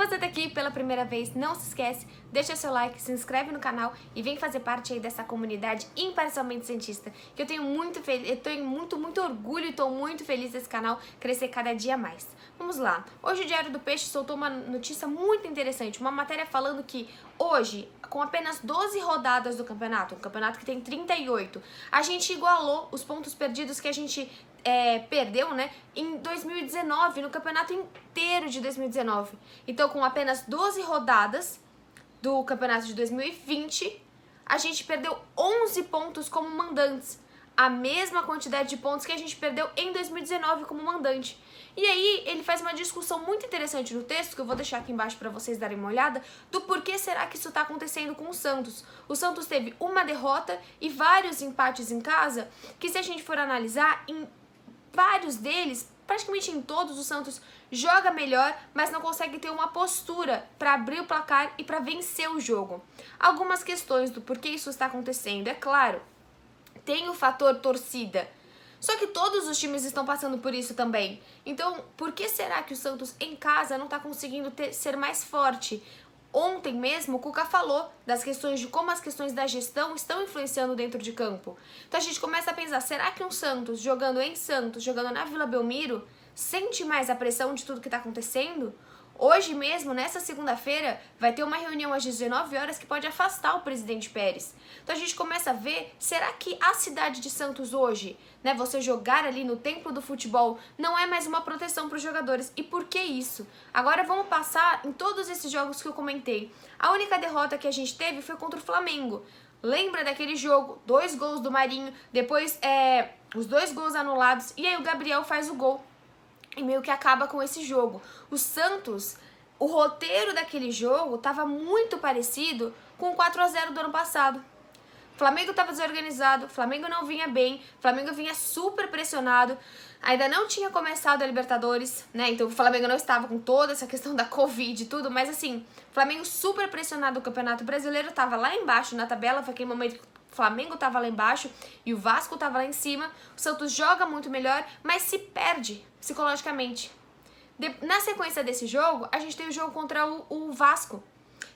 você tá aqui pela primeira vez, não se esquece, deixa seu like, se inscreve no canal e vem fazer parte aí dessa comunidade imparcialmente cientista, que eu tenho muito orgulho e tô muito feliz desse canal crescer cada dia mais. Vamos lá, hoje o Diário do Peixe soltou uma notícia muito interessante, uma matéria falando que hoje, com apenas 12 rodadas do campeonato, um campeonato que tem 38, a gente igualou os pontos perdidos que a gente perdeu, né, em 2019, no campeonato inteiro de 2019. Então, com apenas 12 rodadas do campeonato de 2020, a gente perdeu 11 pontos como mandantes, a mesma quantidade de pontos que a gente perdeu em 2019 como mandante. E aí, ele faz uma discussão muito interessante no texto, que eu vou deixar aqui embaixo para vocês darem uma olhada, do porquê será que isso está acontecendo com o Santos. O Santos teve uma derrota e vários empates em casa, que se a gente for analisar, em vários deles, praticamente em todos, o Santos joga melhor, mas não consegue ter uma postura para abrir o placar e para vencer o jogo. Algumas questões do porquê isso está acontecendo, é claro, tem o fator torcida, só que todos os times estão passando por isso também. Então, por que será que o Santos em casa não está conseguindo ser mais forte? Ontem mesmo, o Cuca falou das questões de como as questões da gestão estão influenciando dentro de campo. Então a gente começa a pensar, será que um Santos, jogando em Santos, jogando na Vila Belmiro, sente mais a pressão de tudo que está acontecendo? Hoje mesmo, nessa segunda-feira, vai ter uma reunião às 19 horas que pode afastar o presidente Pérez. Então a gente começa a ver, será que a cidade de Santos hoje, né, você jogar ali no templo do futebol, não é mais uma proteção para os jogadores? E por que isso? Agora vamos passar em todos esses jogos que eu comentei. A única derrota que a gente teve foi contra o Flamengo. Lembra daquele jogo? 2 gols do Marinho, depois os 2 gols anulados, e aí o Gabriel faz o gol. E meio que acaba com esse jogo. O Santos, o roteiro daquele jogo estava muito parecido com o 4-0 do ano passado. O Flamengo estava desorganizado, o Flamengo não vinha bem, o Flamengo vinha super pressionado, ainda não tinha começado a Libertadores, né? Então o Flamengo não estava com toda essa questão da Covid e tudo, mas assim, o Flamengo super pressionado do Campeonato Brasileiro, estava lá embaixo na tabela, foi aquele momento que o Flamengo estava lá embaixo e o Vasco estava lá em cima. O Santos joga muito melhor, mas se perde psicologicamente. Na sequência desse jogo, a gente tem o jogo contra o Vasco,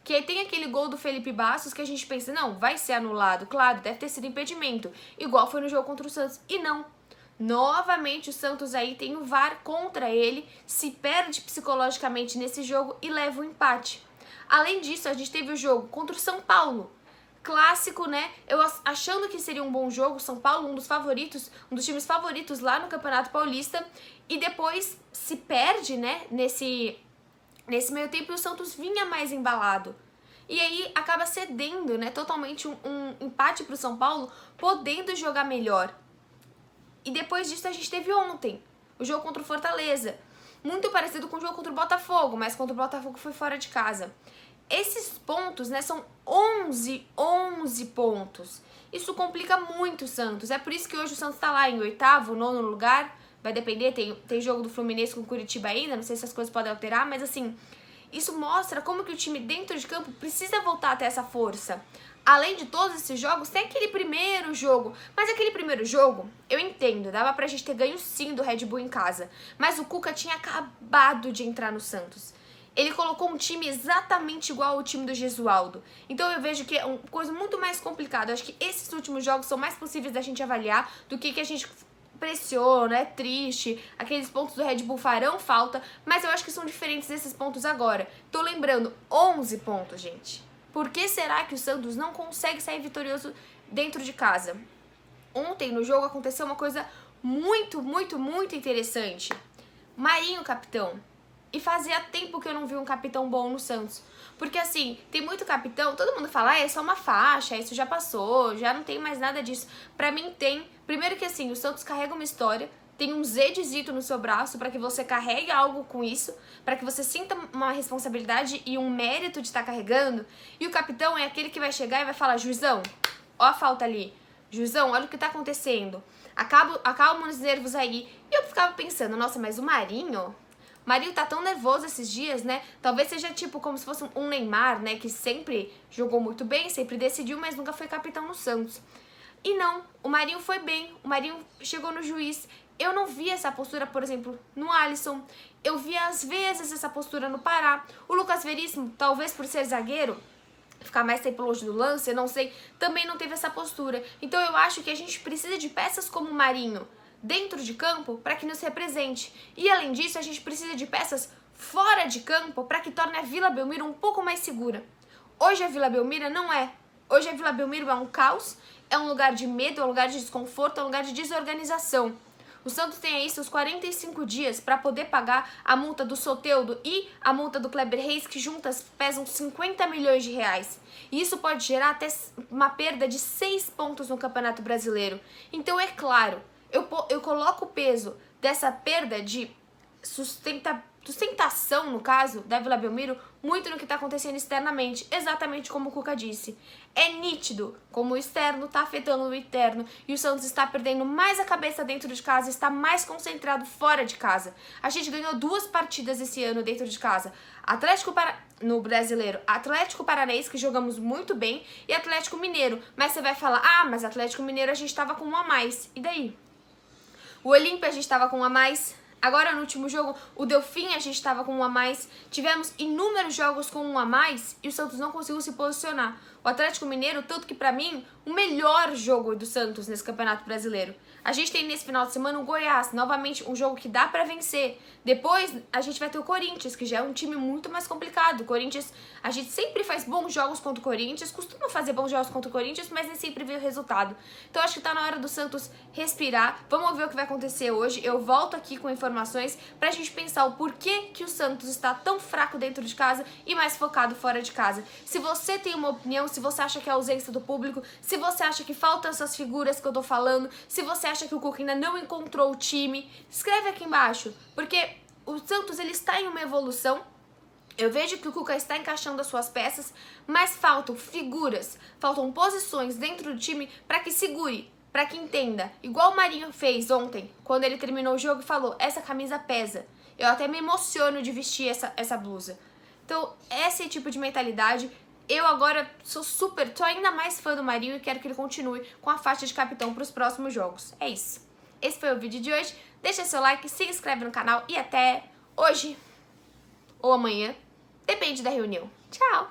que aí tem aquele gol do Felipe Bastos que a gente pensa, não, vai ser anulado, claro, deve ter sido impedimento, igual foi no jogo contra o Santos, e não. Novamente o Santos aí tem o VAR contra ele, se perde psicologicamente nesse jogo e leva o empate. Além disso, a gente teve o jogo contra o São Paulo, clássico, né? Eu achando que seria um bom jogo, São Paulo, um dos times favoritos lá no Campeonato Paulista, e depois se perde, né, nesse meio tempo, e o Santos vinha mais embalado. E aí acaba cedendo, né, totalmente um empate pro São Paulo, podendo jogar melhor. E depois disso a gente teve ontem o jogo contra o Fortaleza, muito parecido com o jogo contra o Botafogo, mas contra o Botafogo foi fora de casa. Esses pontos, né, são 11 pontos. Isso complica muito o Santos. É por isso que hoje o Santos tá lá em 8º, 9º lugar. Vai depender, tem jogo do Fluminense com o Curitiba ainda, não sei se as coisas podem alterar, mas assim, isso mostra como que o time dentro de campo precisa voltar a ter essa força. Além de todos esses jogos, tem aquele primeiro jogo. Mas aquele primeiro jogo, eu entendo, dava pra gente ter ganho sim do Red Bull em casa. Mas o Cuca tinha acabado de entrar no Santos. Ele colocou um time exatamente igual ao time do Gesualdo. Então eu vejo que é uma coisa muito mais complicada. Eu acho que esses últimos jogos são mais possíveis da gente avaliar do que a gente pressiona, é triste. Aqueles pontos do Red Bull farão falta, mas eu acho que são diferentes desses pontos agora. Tô lembrando, 11 pontos, gente. Por que será que o Santos não consegue sair vitorioso dentro de casa? Ontem no jogo aconteceu uma coisa muito interessante. Marinho, capitão. E fazia tempo que eu não vi um capitão bom no Santos. Porque assim, tem muito capitão, todo mundo fala, é só uma faixa, isso já passou, já não tem mais nada disso. Pra mim tem. Primeiro que assim, o Santos carrega uma história, tem um Z de Zito no seu braço para que você carregue algo com isso, para que você sinta uma responsabilidade e um mérito de estar carregando. E o capitão é aquele que vai chegar e vai falar, juizão, ó a falta ali. Juizão, olha o que tá acontecendo. Acalma os nervos aí. E eu ficava pensando, nossa, mas o Marinho tá tão nervoso esses dias, né? Talvez seja tipo como se fosse um Neymar, né? Que sempre jogou muito bem, sempre decidiu, mas nunca foi capitão no Santos. E não, o Marinho foi bem, o Marinho chegou no juiz, eu não vi essa postura, por exemplo, no Alisson. Eu vi às vezes essa postura no Pará. O Lucas Veríssimo, talvez por ser zagueiro, ficar mais tempo longe do lance, eu não sei, também não teve essa postura. Então eu acho que a gente precisa de peças como o Marinho dentro de campo para que nos represente. E além disso, a gente precisa de peças fora de campo para que torne a Vila Belmiro um pouco mais segura. Hoje a Vila Belmiro não é. Hoje a Vila Belmiro é um caos, é um lugar de medo, é um lugar de desconforto, é um lugar de desorganização. O Santos tem aí seus 45 dias para poder pagar a multa do Soteldo e a multa do Kleber Reis, que juntas pesam 50 milhões de reais. E isso pode gerar até uma perda de 6 pontos no Campeonato Brasileiro. Então, é claro, eu coloco o peso dessa perda de sustentação, no caso, da Vila Belmiro, muito no que está acontecendo externamente, exatamente como o Cuca disse. É nítido como o externo está afetando o interno e o Santos está perdendo mais a cabeça dentro de casa, está mais concentrado fora de casa. A gente ganhou 2 partidas esse ano dentro de casa. No Brasileiro, Atlético Paranaense, que jogamos muito bem, e Atlético Mineiro. Mas você vai falar, mas Atlético Mineiro a gente estava com 1 a mais. E daí? O Olímpia a gente estava com 1 a mais. Agora no último jogo, o Delfim a gente estava com 1 a mais. Tivemos inúmeros jogos com 1 a mais e o Santos não conseguiu se posicionar. O Atlético Mineiro, tanto que pra mim, o melhor jogo do Santos nesse Campeonato Brasileiro. A gente tem nesse final de semana o Goiás, novamente um jogo que dá pra vencer. Depois a gente vai ter o Corinthians, que já é um time muito mais complicado. O Corinthians, a gente sempre faz bons jogos contra o Corinthians, costuma fazer bons jogos contra o Corinthians, mas nem sempre vê o resultado. Então acho que tá na hora do Santos respirar. Vamos ver o que vai acontecer hoje. Eu volto aqui com informações pra gente pensar o porquê que o Santos está tão fraco dentro de casa e mais focado fora de casa. Se você tem uma opinião, se você acha que é a ausência do público, se você acha que faltam essas figuras que eu tô falando, se você acha que o Cuca ainda não encontrou o time, escreve aqui embaixo, porque o Santos ele está em uma evolução. Eu vejo que o Cuca está encaixando as suas peças, mas faltam figuras, faltam posições dentro do time para que segure, para que entenda. Igual o Marinho fez ontem, quando ele terminou o jogo e falou, essa camisa pesa. Eu até me emociono de vestir essa blusa. Então, esse tipo de mentalidade, eu agora tô ainda mais fã do Marinho e quero que ele continue com a faixa de capitão para os próximos jogos. É isso. Esse foi o vídeo de hoje. Deixa seu like, se inscreve no canal e até hoje ou amanhã. Depende da reunião. Tchau!